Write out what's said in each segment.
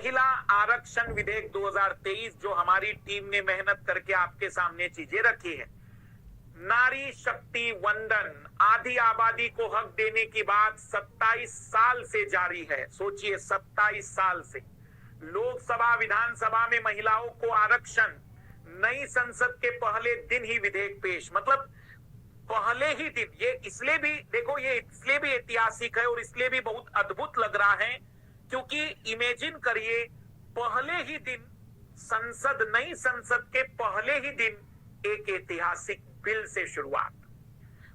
महिला आरक्षण विधेयक 2023 जो हमारी टीम ने मेहनत करके आपके सामने चीजें रखी है। नारी शक्ति वंदन, आधी आबादी को हक देने की बात 27 साल से जारी है। सोचिए 27 साल से लोकसभा विधानसभा में महिलाओं को आरक्षण, नई संसद के पहले दिन ही विधेयक पेश, मतलब पहले ही दिन। ये इसलिए भी देखो, ये इसलिए भी ऐतिहासिक है और इसलिए भी बहुत अद्भुत लग रहा है क्योंकि इमेजिन करिए, पहले ही दिन संसद, नई संसद के पहले ही दिन एक ऐतिहासिक बिल से शुरुआत।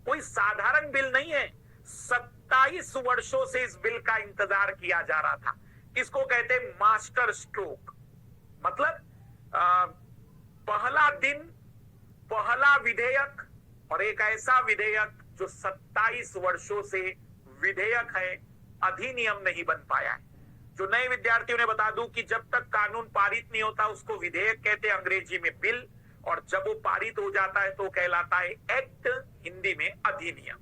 कोई साधारण बिल नहीं है। 27 वर्षों से इस बिल का इंतजार किया जा रहा था। इसको कहते हैं मास्टर स्ट्रोक, मतलब पहला दिन, पहला विधेयक, और एक ऐसा विधेयक जो 27 वर्षों से विधेयक है, अधिनियम नहीं बन पाया है। जो नए विद्यार्थियों ने बता दूं कि जब तक कानून पारित नहीं होता उसको विधेयक कहते हैं, अंग्रेजी में बिल, और जब वो पारित हो जाता है तो कहलाता है एक्ट, हिंदी में अधिनियम।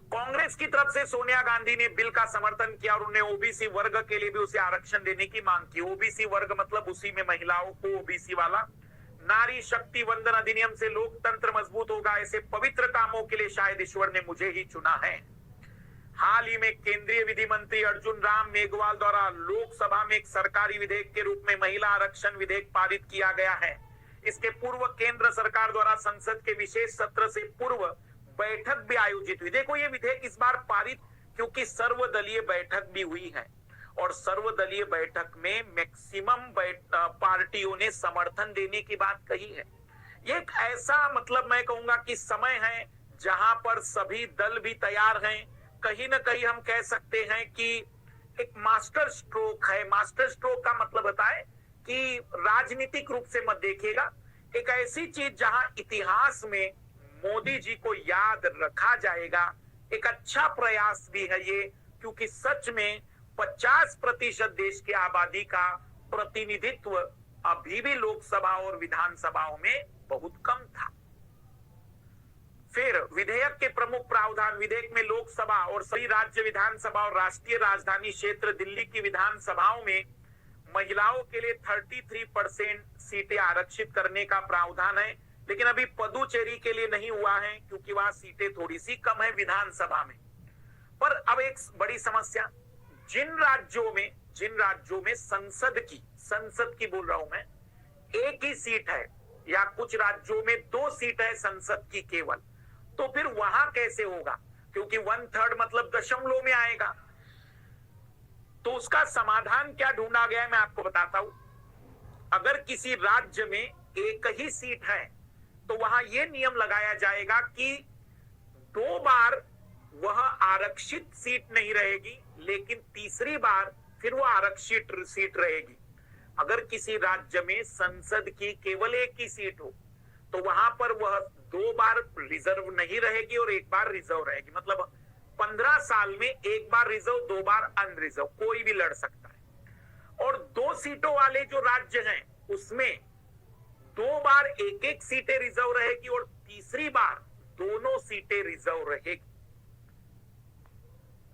कांग्रेस की तरफ से सोनिया गांधी ने बिल का समर्थन किया और उन्हें ओबीसी वर्ग के लिए भी उसे आरक्षण देने की मांग की। ओबीसी वर्ग मतलब उसी में महिलाओं को ओबीसी वाला। नारी शक्ति वंदन अधिनियम से लोकतंत्र मजबूत होगा, ऐसे पवित्र कामों के लिए शायद ईश्वर ने मुझे ही चुना है। हाल ही में केंद्रीय विधि मंत्री अर्जुन राम मेघवाल द्वारा लोकसभा में एक सरकारी विधेयक के रूप में महिला आरक्षण विधेयक पारित किया गया है। इसके पूर्व केंद्र सरकार द्वारा संसद के विशेष सत्र से पूर्व बैठक भी आयोजित हुई। देखो, ये विधेयक इस बार पारित क्योंकि सर्वदलीय बैठक भी हुई है और सर्वदलीय बैठक में मैक्सिमम पार्टियों ने समर्थन देने की बात कही है। ये एक ऐसा, मतलब मैं कहूंगा कि समय है जहां पर सभी दल भी तैयार हैं। कहीं ना कहीं हम कह सकते हैं कि एक मास्टर स्ट्रोक है। मास्टर स्ट्रोक का मतलब होता है कि राजनीतिक रूप से मत देखिएगा, एक ऐसी चीज जहां इतिहास में मोदी जी को याद रखा जाएगा। एक अच्छा प्रयास भी है ये, क्योंकि सच में 50% देश की आबादी का प्रतिनिधित्व अभी भी लोकसभा और विधानसभाओं में बहुत कम था। फिर विधेयक के प्रमुख प्रावधान। विधेयक में लोकसभा और सभी राज्य विधानसभा और राष्ट्रीय राजधानी क्षेत्र दिल्ली की विधानसभाओं में महिलाओं के लिए 33% सीटें आरक्षित करने का प्रावधान है, लेकिन अभी पुदुचेरी के लिए नहीं हुआ है क्योंकि वहां सीटें थोड़ी सी कम है विधानसभा में। पर अब एक बड़ी समस्या, जिन राज्यों में संसद की बोल रहा हूं मैं, एक ही सीट है या कुछ राज्यों में 2 सीट है संसद की केवल, तो फिर वहां कैसे होगा? क्योंकि 1/3 मतलब दशमलव में आएगा। तो उसका समाधान क्या ढूंढा गया है मैं आपको बताता हूं। अगर किसी राज्य में एक ही सीट है तो वहां यह नियम लगाया जाएगा कि 2 बार वह आरक्षित सीट नहीं रहेगी, लेकिन तीसरी बार फिर वो आरक्षित सीट रहेगी। अगर किसी राज्य में संसद की केवल एक ही सीट हो तो वहां पर वह 2 बार रिजर्व नहीं रहेगी और 1 बार रिजर्व रहेगी। मतलब 15 साल में 1 बार रिजर्व, 2 बार अनरिजर्व, कोई भी लड़ सकता है। और 2 सीटों वाले जो राज्य हैं उसमें 2 बार 1-1 सीटें रिजर्व रहेगी और तीसरी बार दोनों सीटें रिजर्व रहेगी।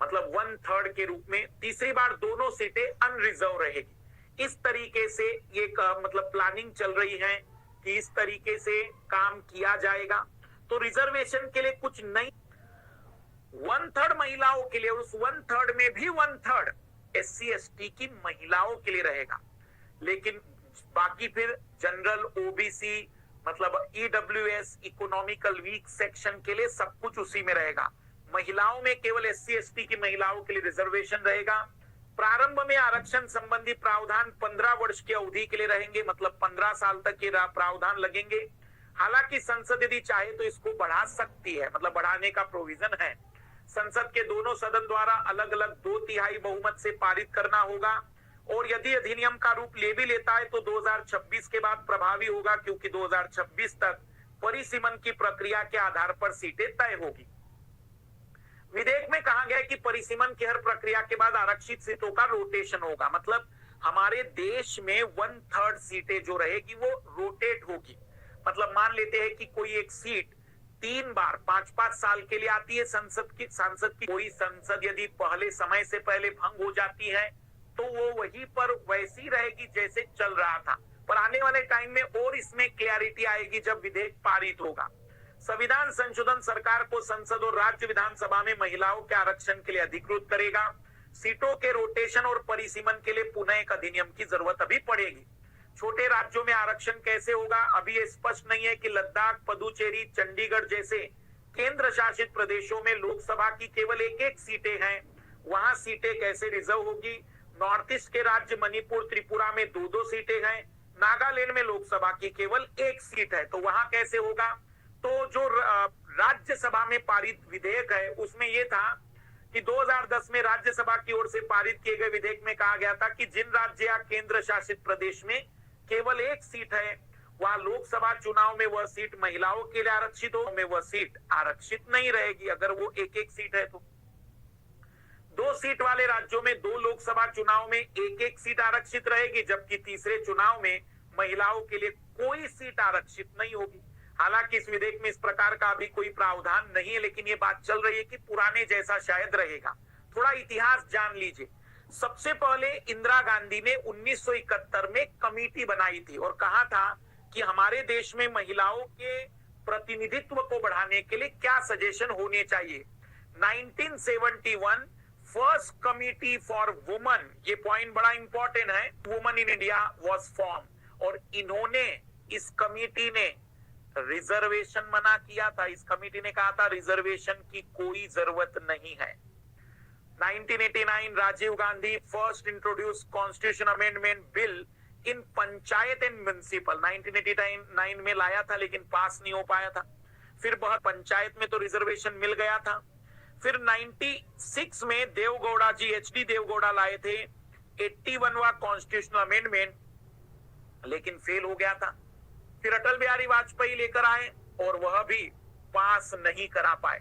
मतलब 1/3 के रूप में तीसरी बार दोनों सीटें अनरिजर्व रहेगी। इस तरीके से ये मतलब प्लानिंग चल रही है कि इस तरीके से काम किया जाएगा। तो रिजर्वेशन के लिए कुछ नहीं, 1/3 महिलाओं के लिए, उस 1/3 में भी 1/3 SC ST की महिलाओं के लिए रहेगा, लेकिन बाकी फिर जनरल, OBC, मतलब EWS, इकोनॉमिकल वीक सेक्शन के लिए सब कुछ उसी में रहेगा। महिलाओं में केवल SC ST की महिलाओं के लिए रिजर्वेशन रहेगा। प्रारंभ में आरक्षण संबंधी प्रावधान 15 वर्ष की अवधि के लिए रहेंगे, मतलब 15 साल तक के प्रावधान लगेंगे। हालांकि संसद यदि चाहे तो इसको बढ़ा सकती है, मतलब बढ़ाने का प्रोविजन है। संसद के दोनों सदन द्वारा अलग अलग 2/3 बहुमत से पारित करना होगा और यदि अधिनियम का रूप ले भी लेता है तो 2026 के बाद प्रभावी होगा, क्योंकि 2026 तक परिसीमन की प्रक्रिया के आधार पर सीटें तय होगी। विधेयक में कहा गया है कि परिसीमन की हर प्रक्रिया के बाद आरक्षित सीटों का रोटेशन होगा। मतलब हमारे देश में 1/3 सीटें जो रहेगी वो रोटेट होगी। मतलब मान लेते हैं कि कोई एक सीट 3 बार 5-5 साल के लिए आती है सांसद की। कोई संसद यदि पहले समय से पहले भंग हो जाती है तो वो वहीं पर वैसी रहेगी जैसे चल रहा था। पर आने वाले टाइम में और इसमें क्लैरिटी आएगी जब विधेयक पारित होगा। संविधान संशोधन सरकार को संसद और राज्य विधानसभा में महिलाओं के आरक्षण के लिए अधिकृत करेगा। सीटों के रोटेशन और परिसीमन के लिए पुनः एक अधिनियम की जरूरत अभी पड़ेगी। छोटे राज्यों में आरक्षण कैसे होगा, अभी ये स्पष्ट नहीं है कि लद्दाख, पुदुचेरी, चंडीगढ़ जैसे केंद्र शासित प्रदेशों में लोकसभा की केवल एक सीटें हैं, वहां सीटें कैसे रिजर्व होगी। नॉर्थ ईस्ट के राज्य मणिपुर, त्रिपुरा में 2-2 सीटें हैं। नागालैंड में लोकसभा की केवल 1 सीट है, तो वहां कैसे होगा। तो जो राज्यसभा में पारित विधेयक है उसमें यह था कि 2010 में राज्यसभा की ओर से पारित किए गए विधेयक में कहा गया था कि जिन राज्य या केंद्र शासित प्रदेश में केवल 1 सीट है, वहां लोकसभा चुनाव में वह सीट महिलाओं के लिए आरक्षित हो, में वह सीट आरक्षित नहीं रहेगी अगर वो 1-1 सीट है। तो 2 सीट वाले राज्यों में 2 लोकसभा चुनाव में 1-1 सीट आरक्षित रहेगी, जबकि तीसरे चुनाव में महिलाओं के लिए कोई सीट आरक्षित नहीं होगी। हालांकि इस विधेयक में इस प्रकार का अभी कोई प्रावधान नहीं है, लेकिन ये बात चल रही है कि पुराने जैसा शायद रहेगा। थोड़ा इतिहास जान लीजिए। सबसे पहले इंदिरा गांधी ने 1971 में कमेटी बनाई थी और कहा था कि हमारे देश में महिलाओं के प्रतिनिधित्व को बढ़ाने के लिए क्या सजेशन होने चाहिए। 1971 फर्स्ट कमिटी फॉर वुमन, ये पॉइंट बड़ा इंपॉर्टेंट है, woman in India was form, और इन्होंने, इस कमिटी ने रिजर्वेशन मना किया था। इस कमिटी ने कहा था रिजर्वेशन की कोई जरूरत नहीं है। 1989 Rajiv Gandhi first introduce constitution amendment bill in panchayat and municipal, 1989 में लाया था लेकिन पास नहीं हो पाया था। फिर बहुत पंचायत में तो रिजर्वेशन मिल गया था। फिर 96 में देवगौड़ा जी, HD देवगौड़ा लाए थे 81वां कॉन्स्टिट्यूशनल अमेंडमेंट, लेकिन फेल हो गया था। फिर अटल बिहारी वाजपेयी लेकर आए और वह भी पास नहीं करा पाए।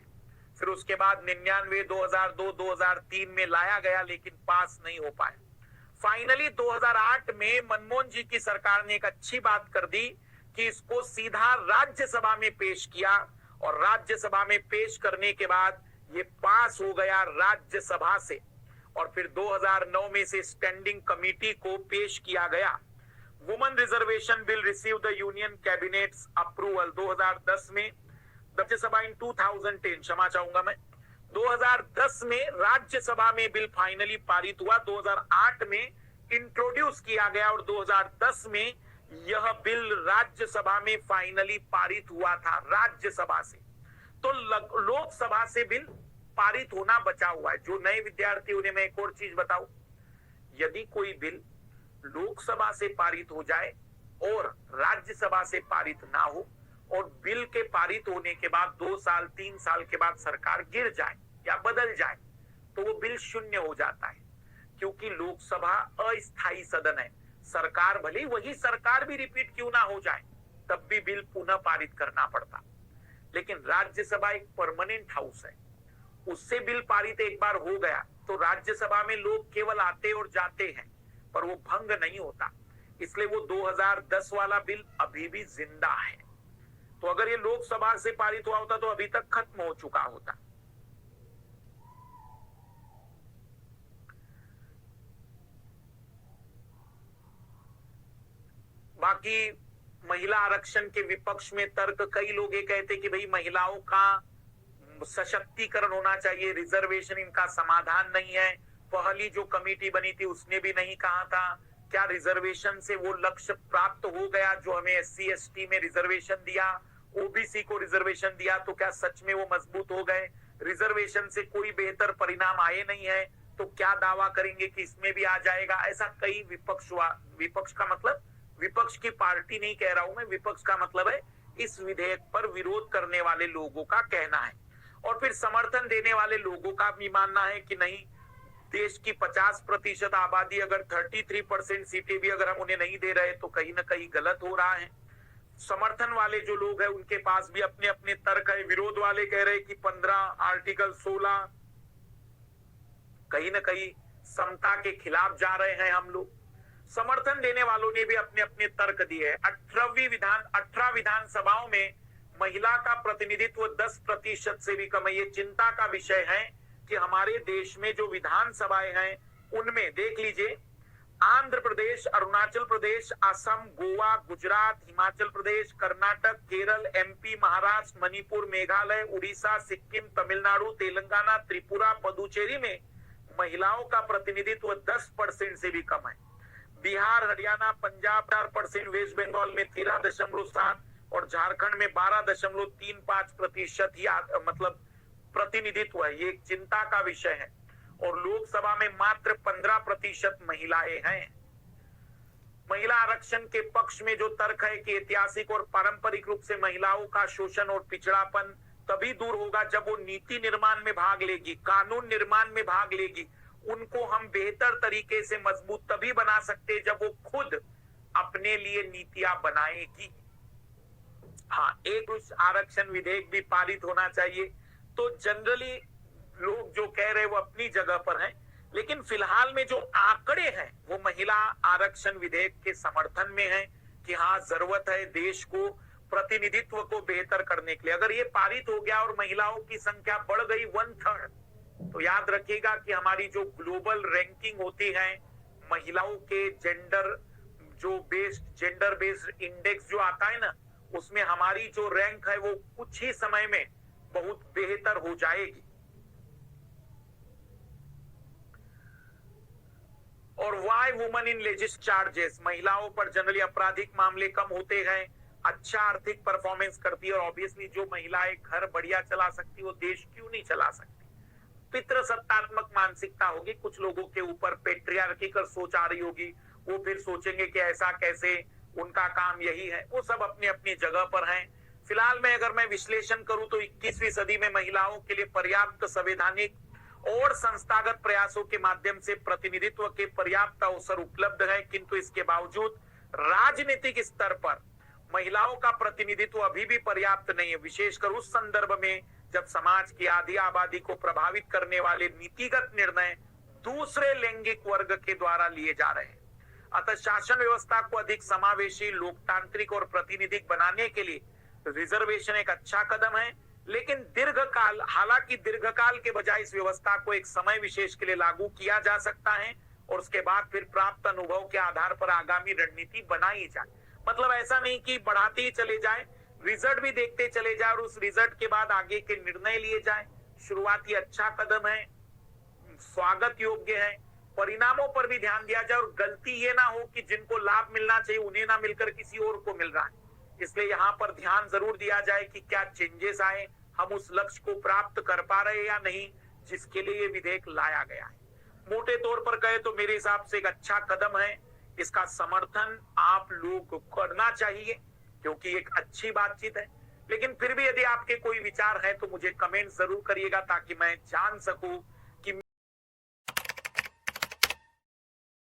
फिर उसके बाद 99, 2002, 2003 में लाया गया लेकिन पास नहीं हो पाए। फाइनली 2008 में मनमोहन जी की सरकार ने एक अच्छी बात कर दी कि इसको सीधा राज्यसभा में पेश किया, और राज्यसभा में पेश करने के बाद ये पास हो गया राज्यसभा से, और फिर 2009 में से स्टैंडिंग कमेटी को पेश किया गया। Women reservation bill receive the union cabinets approval 2010 में, राज्यसभा इन 2010, क्षमा चाहूंगा मैं, 2010 में राज्यसभा में बिल फाइनली पारित हुआ, 2008 में इंट्रोड्यूस किया गया और 2010 में यह बिल राज्यसभा में फाइनली पारित हुआ था राज्यसभा से। तो लोकसभा से बिल पारित होना बचा हुआ है। जो नए विद्यार्थी उन्हें मैं एक और चीज बताऊं, यदि कोई बिल लोकसभा से पारित हो जाए और राज्यसभा से पारित ना हो, और बिल के पारित होने के बाद 2 साल 3 साल के बाद सरकार गिर जाए या बदल जाए, तो वो बिल शून्य हो जाता है, क्योंकि लोकसभा अस्थायी सदन है। सरकार भले ही वही सरकार भी रिपीट क्यों ना हो जाए, तब भी बिल पुनः पारित करना पड़ता। लेकिन राज्यसभा एक परमानेंट हाउस है, उससे बिल पारित एक बार हो गया तो राज्यसभा में लोग केवल आते और जाते हैं, पर वो भंग नहीं होता। इसलिए वो 2010 वाला बिल अभी भी जिंदा है। तो अगर ये लोकसभा से पारित हुआ होता तो अभी तक खत्म हो चुका होता। बाकी महिला आरक्षण के विपक्ष में तर्क, कई लोग ये कहते कि भाई महिलाओं का सशक्तिकरण होना चाहिए, रिजर्वेशन इनका समाधान नहीं है। पहली जो कमेटी बनी थी उसने भी नहीं कहा था क्या रिजर्वेशन से वो लक्ष्य प्राप्त हो गया जो हमें SC ST में रिजर्वेशन दिया, OBC को रिजर्वेशन दिया, तो क्या सच में वो मजबूत हो गए। रिजर्वेशन से कोई बेहतर परिणाम आए नहीं है, तो क्या दावा करेंगे कि इसमें भी आ जाएगा। ऐसा कई विपक्ष का मतलब विपक्ष की पार्टी नहीं कह रहा हूं मैं, विपक्ष का मतलब है इस विधेयक पर विरोध करने वाले लोगों का कहना है। और फिर समर्थन देने वाले लोगों का भी मानना है कि नहीं, देश की 50% आबादी अगर 33% सीटें भी अगर हम उन्हें नहीं दे रहे तो कहीं ना कहीं गलत हो रहा है। समर्थन वाले जो लोग हैं उनके पास भी अपने अपने तर्क है। विरोध वाले कह रहे हैं कि 15 आर्टिकल 16 कहीं ना कहीं समता के खिलाफ जा रहे हैं हम लोग। समर्थन देने वालों ने भी अपने अपने तर्क दिए हैं। 18 विधानसभाओं में महिला का प्रतिनिधित्व 10% से भी कम है। ये चिंता का विषय है कि हमारे देश में जो विधानसभाएं हैं उनमें देख लीजिए, आंध्र प्रदेश, अरुणाचल प्रदेश, असम, गोवा, गुजरात, हिमाचल प्रदेश, कर्नाटक, केरल, एमपी, महाराष्ट्र, मणिपुर, मेघालय, उड़ीसा, सिक्किम, तमिलनाडु, तेलंगाना, त्रिपुरा, पुदुचेरी में महिलाओं का प्रतिनिधित्व 10% से भी कम है। बिहार, हरियाणा, पंजाब 4%, वेस्ट बंगाल में 13.7 और झारखंड में 12.35% ही मतलब प्रतिनिधित्व है। ये एक चिंता का विषय है। और लोकसभा में मात्र 15% महिलाएं हैं। महिला आरक्षण के पक्ष में जो तर्क है कि ऐतिहासिक और पारंपरिक रूप से महिलाओं का शोषण और पिछड़ापन तभी दूर होगा जब वो नीति निर्माण में भाग लेगी, कानून निर्माण में भाग लेगी। उनको हम बेहतर तरीके से मजबूत तभी बना सकते जब वो खुद अपने लिए नीतियां बनाएगी। हाँ, एक आरक्षण विधेयक भी पारित होना चाहिए। तो जनरली लोग जो कह रहे हैं वो अपनी जगह पर हैं, लेकिन फिलहाल में जो आंकड़े हैं वो महिला आरक्षण विधेयक के समर्थन में है कि हाँ, जरूरत है देश को प्रतिनिधित्व को बेहतर करने के लिए। अगर ये पारित हो गया और महिलाओं की संख्या बढ़ गई 1/3, तो याद रखिएगा कि हमारी जो ग्लोबल रैंकिंग होती है महिलाओं के जेंडर बेस्ड इंडेक्स जो आता है ना, उसमें हमारी जो रैंक है वो कुछ ही समय में बहुत बेहतर हो जाएगी। और वाई वुमन इन लेजिस्ट चार्जेस, महिलाओं पर जनरली आपराधिक मामले कम होते हैं, अच्छा आर्थिक परफॉर्मेंस करती है। और ऑब्वियसली जो महिलाएं घर बढ़िया चला सकती वो देश क्यों नहीं चला सकती। पितृसत्तात्मक मानसिकता होगी, कुछ लोगों के ऊपर पेट्रियार्किकल सोच आ रही होगी, वो फिर सोचेंगे कि ऐसा कैसे, उनका काम यही है। वो सब अपनी अपनी जगह पर हैं। फिलहाल में अगर मैं विश्लेषण करूं तो 21वीं सदी में महिलाओं के लिए पर्याप्त संवैधानिक और संस्थागत प्रयासों के माध्यम से प्रतिनिधित्व के पर्याप्त अवसर उपलब्ध है, किंतु इसके बावजूद राजनीतिक स्तर पर महिलाओं का प्रतिनिधित्व अभी भी पर्याप्त नहीं है, विशेषकर उस संदर्भ में जब समाज की आधी आबादी को प्रभावित करने वाले नीतिगत निर्णय दूसरे लैंगिक वर्ग के द्वारा लिए जा रहे हैं। अतः शासन व्यवस्था को अधिक समावेशी, लोकतांत्रिक और प्रातिनिधिक बनाने के लिए रिजर्वेशन एक अच्छा कदम है, लेकिन हालांकि दीर्घकाल के बजाय इस व्यवस्था को एक समय विशेष के लिए लागू किया जा सकता है और उसके बाद फिर प्राप्त अनुभव के आधार पर आगामी रणनीति बनाई जाए। मतलब ऐसा नहीं कि बढ़ाते ही चले जाए, रिजल्ट भी देखते चले जाए और उस रिजल्ट के बाद आगे के निर्णय लिए जाए। शुरुआती अच्छा कदम है, स्वागत योग्य है। परिणामों पर भी ध्यान दिया जाए और गलती ये ना हो कि जिनको लाभ मिलना चाहिए उन्हें ना मिलकर किसी और को मिल रहा है। इसलिए यहाँ पर ध्यान जरूर दिया जाए कि क्या चेंजेस आए, हम उस लक्ष्य को प्राप्त कर पा रहे हैं या नहीं, जिसके लिए ये विधेयक लाया गया है। मोटे तौर पर कहे तो मेरे हिसाब से एक अच्छा कदम है, इसका समर्थन आप लोग को करना चाहिए क्योंकि एक अच्छी बातचीत है। लेकिन फिर भी यदि आपके कोई विचार है तो मुझे कमेंट जरूर करिएगा ताकि मैं जान सकूं